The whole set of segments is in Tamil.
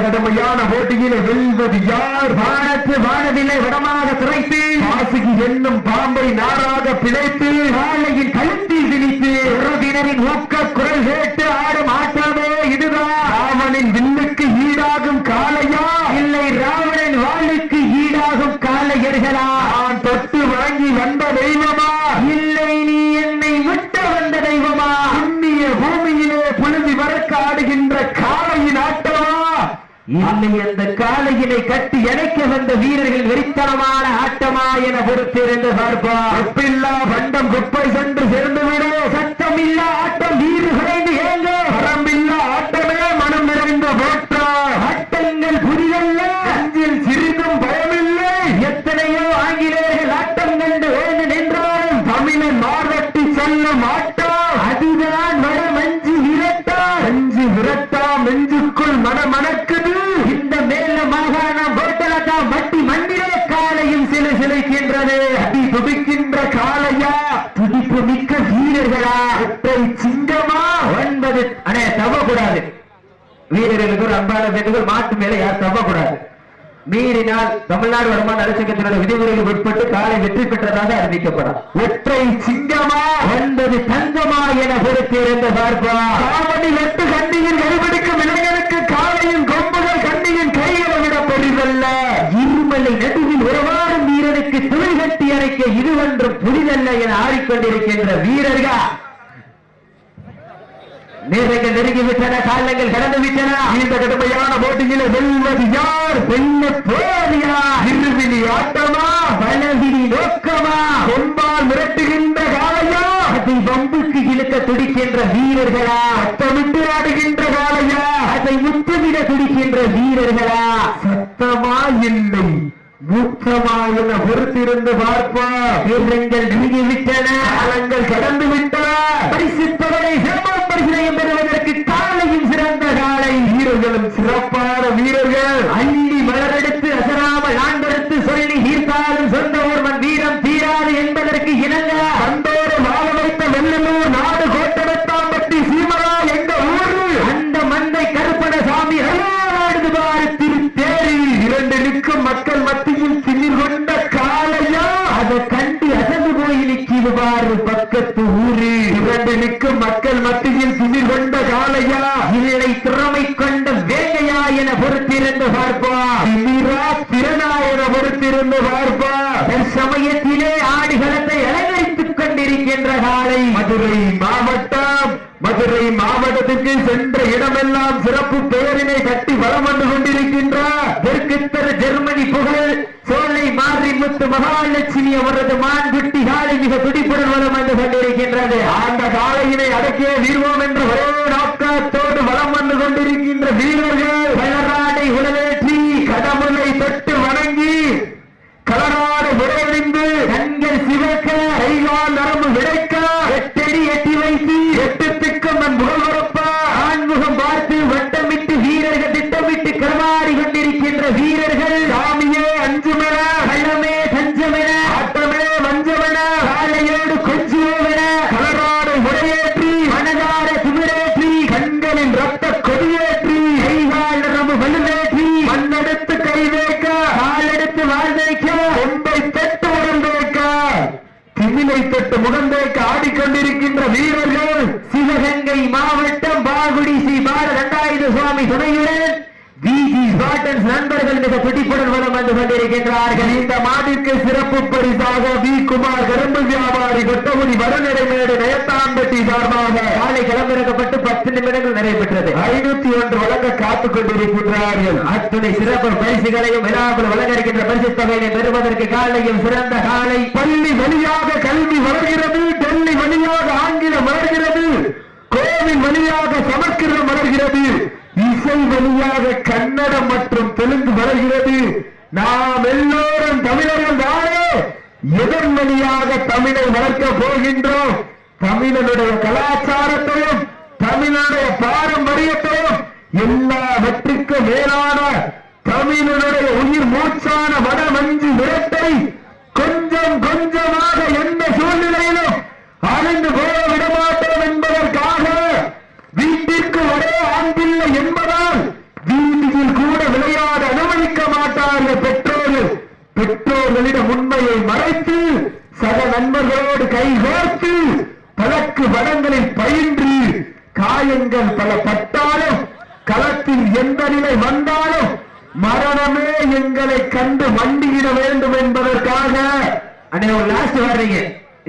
கடுமையான போட்டியிலே வெல்வது யார்? வானவில்லை வடமாக துரைத்து காசுக்கு என்னும் பாம்பை நாராக பிழைத்து காலையில் கழுத்தில் திணித்து உறவினரின் ஊக்க குரல் கேட்டு ஆடும் ஆட்டமே இதுதான். ராவனின் வில்லுக்கு ஈடாகும் காளையா, இல்லை ராவணன் வாளுக்கு ஈடாகும் காளையர்களா? நான் தொட்டு வழங்கி வந்த தெய்வமா, இல்லை நீ என்னை விட்டு வந்த தெய்வமா? புண்ணிய பூமியிலே புழுதி வரக்க ஆடுகின்ற காளையின் ஆட்டமா, இல்லை அந்த காளையினை கட்டி இணைக்க வந்த வீரர்கள் வெறித்தனமான ஆட்டமா என பொறுத்திருந்து பார்ப்போம். ஒப்பில்லா பண்டம் குப்பை சென்று சேர்ந்துவிட, சத்தமில்லா ஆட்டம் வீறு குறைந்து ஏங்க, வரம்பில்லா ஆட்டமே மனம் நிறைந்த போற்றம். ஆட்டங்கள் புரியல்ல, அஞ்சில் சிறிதும் பயமில்லை. எத்தனையோ ஆங்கிலேயர்கள் ஆட்டம் கண்டு வேண்டு நின்றாலும் தமிழன் மார்வட்டி சொல்லும் ஆட்டம் அதுதான் மனமஞ்சு விரட்டா. அஞ்சு விரட்டா நெஞ்சுக்குள் மனமணக்குது. இந்த மேல மாகாணம் போட்டலக்கா மட்டி மண்ணிலே காலையும் சிலை சிலைக்கின்றது. அடி துடிக்கின்ற காலையா, துடிப்பு மிக்க வீரர்களா, ஒற்றை சிங்கமா? 9 அண்ணே தவக்கூடாது. வீரர்களுக்கு ஒரு அன்பான வேண்டுகோள், மாட்டு மேல யார் தவக்கூடாது. மீறினால் தமிழ்நாடு வருமான நலச்சங்கத்தினுடைய விதிமுறைகள் உட்பட்டு காலை வெற்றி பெற்றதாக அறிவிக்கப்படும். ஒற்றை சிங்கமா 9 தங்கமா என பொறுத்திருந்த பார்ப்பா. காவடி வெட்டு கண்டியின் கருவெடுக்கும் இளைஞருக்கு காலையின் கொம்புகள் கண்டியின் கைகளை விட பெரிதல்ல. இருமலை நடுவில் உறவாடும் வீரனுக்கு துணை கட்டி அணைக்க இது ஒன்றும் புரிதல்ல என ஆடிக்கொண்டிருக்கின்ற வீரர்கள் நேரங்கள் நெருங்கிவிட்டன, காலங்கள் கடந்து விட்டன. இந்த கடுமையான போட்டியில வெல்வது யார்? வெல்ல போதியா? இருவிழி ஆட்டமா, பலவிழி நோக்கமா? கொம்பால் மிரட்டுகின்ற காளையா, அதை வம்புக்கு இழுக்க துடிக்கின்ற வீரர்களா? அத்தமிட்டு ஆடுகின்ற காளையா, அதை முத்தமிட துடிக்கின்ற வீரர்களா? சத்தமா இல்லை மூத்தமா என பொறுத்திருந்து பார்ப்பா. வீரங்கள் நெருங்கிவிட்டன, காலங்கள் கடந்து விட்டன. பரிசு தொகை சிறப்பான பரிசனையும் பெறுவதற்கு காலையும் சிறந்த காலை, வீரர்களும் சிறப்பான வீரர்கள். அள்ளி மலரெடுத்து அசராமல் ஆண்டெடுத்து சொல்லி ஈர்த்தாலும் சொந்த ஒருவன் வீரம் தீராது என்பதற்கு இணங்க வந்தோடு வாழ வைத்த வெள்ளலூர் நாடு கோட்டடத்தாம்பட்டி சீமரா என்ற ஊரு. அந்த மந்தை கருப்பணசாமி அல்லாடுது பாரு திருத்தேரி. 2 நிற்கும் மக்கள் மத்தியில் திமிர் கொண்ட காளையா, அதை கண்டு அசந்து போய் நிற்கிது பாரு பக்கத்து ஊரு. 2 நிற்கும் மக்கள் மத்தியில் திமிர் கொண்ட காளையா, இல்லை திறமை கொண்ட வேங்கையா என பொறுத்திருந்து பார்ப்பா. திமிரா திறனா என பொறுத்திருந்து பார்ப்பா. சமயத்திலே ஆடுகளத்தை அலங்கரித்துக் கொண்டிருக்கின்ற காளை மதுரை மாவட்டம். மதுரை மாவட்டத்துக்கு சென்ற இடமெல்லாம் சிறப்பு பெயரினை கட்டி வளம் வந்து கொண்டிருக்கின்றார். தெற்குத்தர ஜெர்மனி புகழ் சோலை மாரிமுத்து மகாலட்சுமி அவரது மான்குட்டி காலை மிக துடிப்புடன் வளம் வந்து கொண்டிருக்கின்றது. அந்த காளையினை அடக்கிய வீர்வோம் என்ற ஒரே நோக்கத்தோடு வளம் வந்து கொண்டிருக்கின்ற வீரர்கள் கலராடை உடலேற்றி கடவுளை தொட்டு வணங்கி கலராடு உடலிந்து கண்கள் சிவக்க கைகால் நரம்பு விடைக்க எட்டடி எட்டி வைத்து 8 திக்கும் நம் முகவரப்பா ஆண்முகம் பார்த்து வட்டமிட்டு வீரர்கள் திட்டமிட்டு களமாடி கொண்டிருக்கின்ற வீரர்கள் சாமியே அஞ்சுமென, கள்ளமே தஞ்சமென, ஆட்டமே வஞ்சமென, காலையோடு கொஞ்சுமென கலராடு உடையேற்றி மனதார திமிரேற்றி கண்களின் ரத்த கொடியேற்றி கைகால் நரம்பு வலுவேற்றி மண்ணெடுத்து கை வைக்க காலெடுத்து வாழ்வைக்க கொம்பை தொட்டு உடம்பேக்க திமிலை தொட்டு முகந்தேக்க ஆடிக்கொண்டிருக்கின்ற வீரர்கள் சிவகங்கை மாவட்டம் பாகுடி ஸ்ரீ பாரதண்டாயுத சுவாமி துணையுடன் விஜி ஸ்பாட்டன்ஸ் நண்பர்கள் மிக துடிப்புடன் வளம் வந்து கொண்டிருக்கின்றார்கள். இந்த மாட்டிற்கு சிறப்பு பரிசாக வி குமார் கரும்பு வியாபாரி கொட்டகுடி வடநடைமேடு நயத்தாம்பட்டி சார்பாக காலை களமிறக்கப்பட்டு 10 நிமிடங்கள் நிறைவேற்றது. 501 வழங்க காத்துக் கொண்டிருக்கின்றார்கள். அத்துணை சிறப்பு பரிசுகளையும் விழாவில் வழங்கிருக்கின்ற பரிசு தொகையை பெறுவதற்கு காலையும் சிறந்த காலை. பள்ளி வழியாக கல்வி வளர்கிறது, டெல்லி வழியாக ஆங்கிலம் வளர்கிறது, கோவில் வழியாக சமஸ்கிருதம் வளர்கிறது, இசை வழியாக கன்னடம் மற்றும் தெலுங்கு வளர்கிறது. நாம் எல்லோரும் தமிழர்கள் தானே, எதன் வழியாக தமிழை வளர்க்க போகின்றோம்? தமிழனுடைய கலாச்சாரத்தையும் தமிழனுடைய பாரம்பரியத்தையும் எல்லாவற்றுக்கும் மேலான தமிழனுடைய உயிர் மூச்சான வடமஞ்சு விரட்டை கொஞ்சம் கொஞ்சமாக எந்த சூழ்நிலையிலும் அழிந்து போக விடமாட்டோம் என்பதற்காக வீட்டிற்கு ஒரே ஆண் பிள்ளை என்பதால் வீதியில் கூட விளையாட அனுமதிக்க மாட்டார்கள் பெற்றோர்கள். பெற்றோர்களிடம் உண்மையை மறைத்து சக நண்பர்களோடு கைகோர்த்து பழக்கு வடங்களில் பயின்று காயங்கள் பல பட்டாலும் களத்தில் எந்த நிலை வந்தாலும் மரணமே எங்களை கண்டு மண்டியிட வேண்டும் என்பதற்காக அண்ணே ஒரு லாஸ்ட் வர்றீங்க.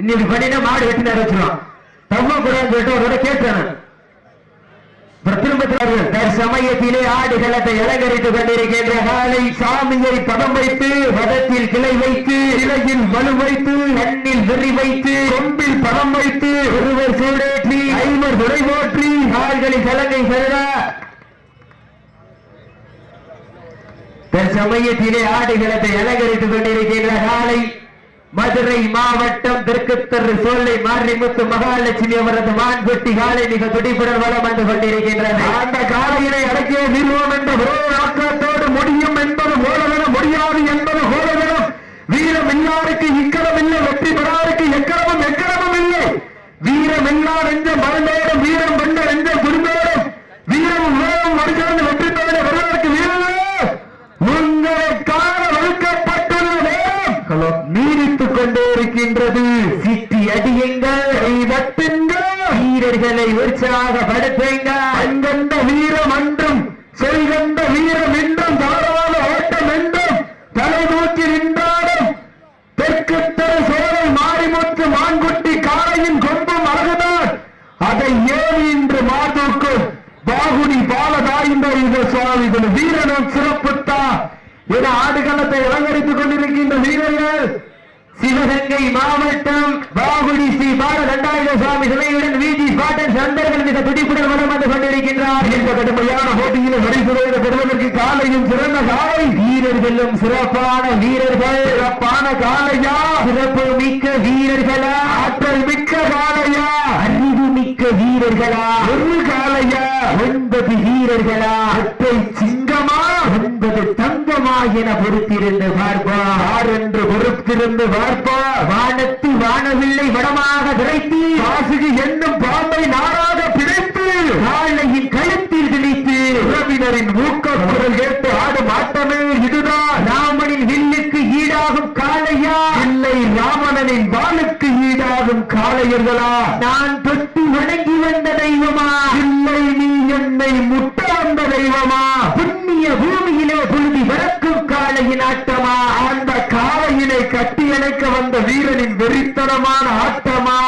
இன்னைக்கு பண்ணினா மாடு வெட்டி வச்சிருவான் தம்ம கூடாது ஒரு கேட்டான சமயத்திலே ஆடுகளத்தை அலங்கரித்துக் கொண்டிருக்கின்ற காலை சாமியை பதம் வைத்து மதத்தில் கிளை வைத்து இலையில் வலு வைத்து கண்ணில் வெறி வைத்து கொம்பில் பதம் வைத்து ஒருவர் சூடேற்றி ஐவர் துணை போற்றி கால்களில் சலங்கை செல்ல சமயத்திலே ஆடுகளத்தை அலங்கரித்துக் கொண்டிருக்கின்ற காலை மதுரை மாவட்டம் தெற்குத்தரு சோலை மாரிமுத்து மகாலட்சுமி அவரது மான்குட்டி காலை மிக துடிப்புடன் வளம் வந்து கொண்டிருக்கின்றது. அந்த காலையினை அடக்கிய நிறுவனம் என்ற ஒரே ஆக்கத்தோடு முடியும் என்பது ஓலகனம், முடியாது என்பது ஓலகனம். வீரம் எல்லாருக்கு இக்கரம் இல்லை, வெற்றி பெறாருக்கு எக்கரமும் எக்கரமும் இல்லை. வீரம் எல்லா நெஞ்ச மறந்தோடும் வீரம் வென்ற நெஞ்ச குடும்போடும் வீரமும் உலகம் மறுக்கிறது வெற்றி பெற வருவதற்கு வீரமே உங்களுக்காக ஒதுக்கப்பட்டுள்ள நேரம் நீடித்துக் கொண்டே இருக்கின்றது. சிட்டி அடியுங்கள், வீரர்களை உற்சாகப்படுத்துங்கள். அங்கந்த வீரம் அன்றும் செய்கந்த வீரம் என்றும் தாராள ஓட்டம் என்றும் தலை நோக்கி நின்றாலும் தெற்கு தெரு சோலை மாரிமுத்து மான்குட்டி காளையின் கொம்பும் அழகுதான். அதை ஏறி இன்று மாதூக்கும் பாகுடி பாலதாய்ந்த சுவாமிகள் வீரனும் சிறப்புத்தான் என ஆடுகளத்தை அலங்கரித்துக் கொண்டிருக்கின்ற வீரர்கள் சிவகங்கை மாவட்டம் பாகுடி ஸ்ரீ பால தண்டாயுத சுவாமி சிலையுடன் வீதி பாட்டன் சந்தர்கள் மிக துடிப்புடன் வளம் வந்து கொண்டிருக்கின்றார். இந்த கடுமையான போட்டியில் வரிசுரையை பெறுவதற்கு காலையும் சிறந்த காலை வீரர்களும் சிறப்பான வீரர்கள். சிறப்பான காலையா, சிறப்பு மிக்க வீரர்களா, ஆற்றல் மிக்க காலையா, அறிவு மிக்க வீரர்களா, ஒரு காலையா, 9 வீரர்களா, அட்டை சிங்கமா 9 தங்கமா என பொறுத்திருந்து பார்ப்பார். யார் என்று பொறுத்திருந்து பார்ப்பார். வானத்து வானவில்லை வடமாக விரைத்து வாசுகி என்னும் பாம்பை நாராக பிடித்து காளையின் கழுத்தில் திணித்து உறவினரின் ஊக்கம் குரல் கேட்டு ஆடும் ஆட்டமே இதுதான். ராமனின் வில்லுக்கு ஈடாகும் காளையா, இல்லை ராமனின் வாளுக்கு ஈடாகும் காளையர்களா? நான் தொட்டு வணங்கி வந்த தெய்வமா, இல்லை நீ என்னை முட்டாந்த தெய்வமா? புண்ணிய பூமியிலே புழுதி வரக்கும் காளையின் ஆட்டமா, அந்த காளையினை கட்டி அணைக்க வந்த வீரனின் வெறித்தனமான ஆட்டமா?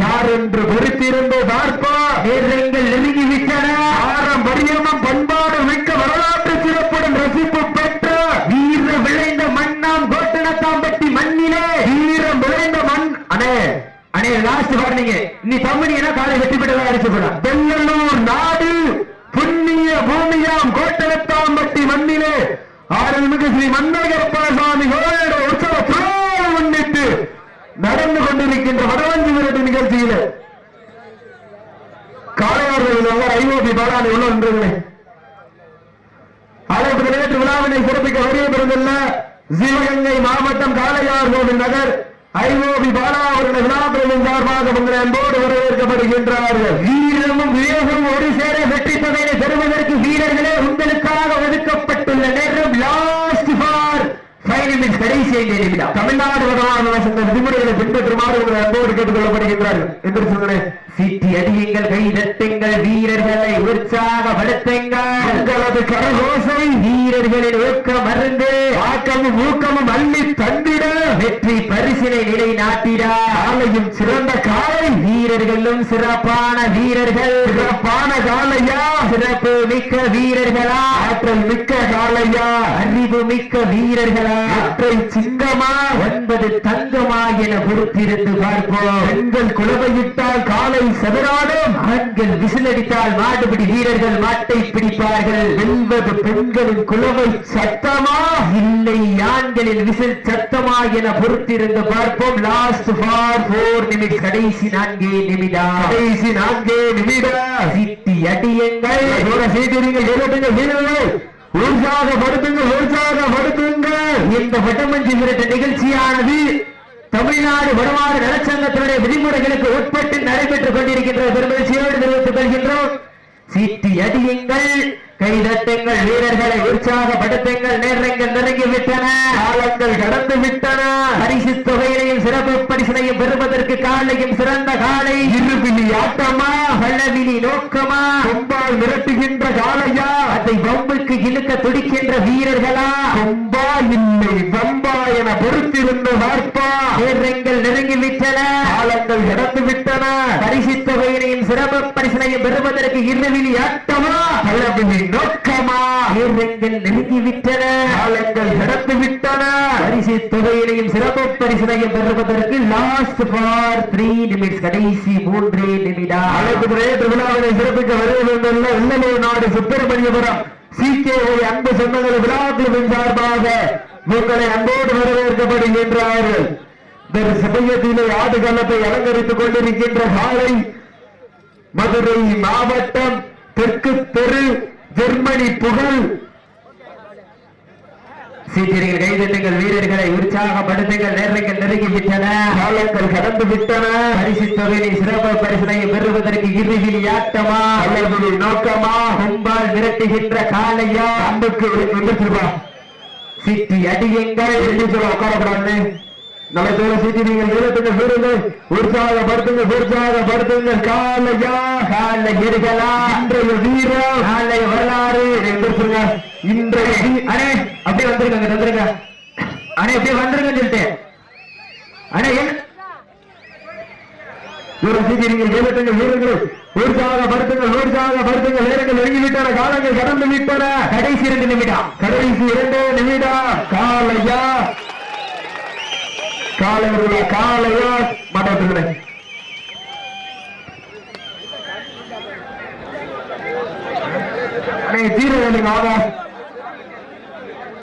யார் என்று பொறுத்திருந்து பார்ப்பா. நேரங்கள் நெருங்கிவிட்டன. பாரம்பரியமும் பண்பாடு மிக்க வரலாற்று சிறப்புடன் ரசிப்பு பெற்ற வீர விளைந்த மண்ணாம் கோட்டணத்தாம்பட்டி மண்ணிலே வீரம் விளைந்த மண். அண்ணே அண்ணே லாஸ்ட் வார்னிங்க, நீ தம்பனியா காலை வெற்றி பெற்றதாக அடிச்சுக்கூடா. வெள்ளலூர் நாடு புண்ணிய பூமியாம் கோட்டணத்தாம்பட்டி மண்ணிலே ஆரம்பிக்கு ஸ்ரீ மன்னகரப்பசாமி கோயிலோட உற்சவ திருவிழாவை முன்னிட்டு நடந்து கொண்டிருக்கின்ற வடவஞ்சி விரட்டு நிகழ்ச்சியில காளையார்கள் ஐஓபி பாலானை உள்ள நின்றவர்களே அழைப்பு நேற்று விழாவினை சிறப்பிக்க வருகை பெறுந்துள்ள சிவகங்கை மாவட்டம் காளையார் கோவில் நகர் ஐஓபி பாலா அவருடைய விழாப்பிரமின் சார்பாக உங்களை அன்போடு வரவேற்கப்படுகின்றார்கள். வீரமும் வேகமும் ஒரு சேர வெற்றி தொகையை பெறுவதற்கு வீரர்களே உங்களுக்காக ஒதுக்கப்பட்டுள்ள நேரம் லாஸ்ட் ஃபார் 5 நிமிஷம், கடைசி 5 நிமிடம். தமிழ்நாடு வருமான விதிமுறைகளை பின்பற்றுமாறு உங்களை அன்போடு கேட்டுக் கொள்ளப்படுகின்றார்கள் என்று சொன்னேன். சீட்டி அடியுங்கள், கை தட்டுங்கள், வீரர்களை உற்சாகப்படுத்துங்கள். உங்களது கரகோசை வீரர்களின் ஊக்கம் மருந்து ஆக்கமும் ஊக்கமும் அள்ளி தந்திட வெற்றி பரிசினை நிலை நாட்டிட காலையும் சிறந்த காலை வீரர்களும் சிறப்பான வீரர்கள். சிறப்பான காலையா, சிறப்பு மிக்க வீரர்களா, ஆற்றல் மிக்க காலையா, அறிவு மிக்க வீரர்களா, அற்றை சிங்கமா 9 தங்கமா என பொறுத்திருந்து பார்ப்போம். பெண்கள் குலவையிட்டால் காலை சதுராடும், ஆண்கள் விசிலடித்தால் மாடுபிடி வீரர்கள் மாட்டை பிடிப்பார்கள். வெல்வது பெண்களின் குலவை சத்தமா, இல்லை ஆண்களின் விசில் சத்தமா என பொறுத்திருந்து பார்ப்போம். லாஸ்ட் ஃபார் 4 நிமிடம், கடைசி 4 நிமிடம். கடைசி 4 நிமிடம். சீட்டி அடியுங்கள், சீட்டிடுங்கள், எழுதுங்கள் வீரர்கள், உற்சாகப்படுத்துங்கள், உற்சாகப்படுத்துங்கள். இந்த வட்டமஞ்சி விரட்டு நிகழ்ச்சியானது தமிழ்நாடு வருமான நலச்சங்கத்தினுடைய விதிமுறைகளுக்கு உட்பட்டு நடைபெற்றுக் கொண்டிருக்கின்ற பெருமகிழ்ச்சியோடு தெரிவித்துக் கொள்கின்றோம். சீட்டி அடியுங்கள், கைதட்டுங்கள், வீரர்களை உற்சாகப்படுத்துங்கள். நேரங்கள் நெருங்கிவிட்டன, காலங்கள் கடந்து விட்டன. பரிசு தொகையினையும் சிறப்பு பரிசனையும் பெறுவதற்கு காலையும் சிறந்த காலை. இருவிழி ஆட்டமா, வல்லவிழி நோக்கமா, கொம்பால் மிரட்டுகின்ற காலையா, அதை பம்புக்கு இழுக்க துடிக்கின்ற வீரர்களா, கொம்பா இல்லை பம்பா என பொறுத்திருந்த வார்ப்பா. நேரங்கள் நெருங்கிவிட்டன, காலங்கள் கடந்து விட்டன. பரிசு தொகையினையும் சிறப்பு பரிசனையும் பெறுவதற்கு இருவிழி ஆட்டமா, வல்லவிழி நோக்கமா. நேரங்கள் நெருங்கிவிட்டன, காலங்கள் கடந்து விட்டன. பரிசு தொகையினையும் சிறப்பு பரிசனையும் பெறுவதற்கு லாஸ்ட் ஃபார் 3 நிமிஷம், கடைசி 3 நிமிடம். அழைப்பு விழாவினை சிறப்பிக்க வருவதுள்ள உள்ளலூர் நாடு சுப்பிரமணியபுரம் CKI அன்பு சொந்தங்கள் விழாக்குழுவின் சார்பாக உங்களை அன்போடு வரவேற்கப்படுகின்றார்கள். சமயத்திலே ஆடுகளத்தை அலங்கரித்துக் கொண்டிருக்கின்ற காலை மதுரை மாவட்டம் தெற்கு தெரு ஜெர்மனி புகழ். சீக்கிரங்கள் கைதட்டுங்கள், வீரர்களை உற்சாகப்படுத்துங்கள். நேரங்கள் நெருங்கிவிட்டன, காலங்கள் கடந்து விட்டன. பரிசு தொகையை சிறப்பு பரிசனை பெறுவதற்கு இறுதியில் ஆட்டமா அல்லது நோக்கமா, கொம்பால் மிரட்டுகின்ற காலையா, அன்புக்கு சீட்டி அடியுங்கள். உட்காரப்படாது நல்ல தோற சீட்டி நீங்கள் கைதட்டுங்கள், வீரர்கள் உற்சாகப்படுத்துங்கள். காலையா காலையர்களா, இன்றைய வீரம் காலை வரலாறு என்று சொல்லுங்க. இன்றைய அண்ணே அப்படியே வந்துருங்க, வந்துருங்க அண்ணே, அப்படியே வந்துருங்க சொல்லிட்டு அண்ணே. நீங்கள் கைதட்டுங்கள், வீரர்கள் உற்சாகப்படுத்துங்கள். நேரங்கள் நெருங்கிவிட்டன, காலங்கள் கடந்து விட்டன. கடைசி 2 நிமிடம், கடைசி 2 நிமிடம். காலையா காலையா மாட்டோம் தீர வேண்டுங்க.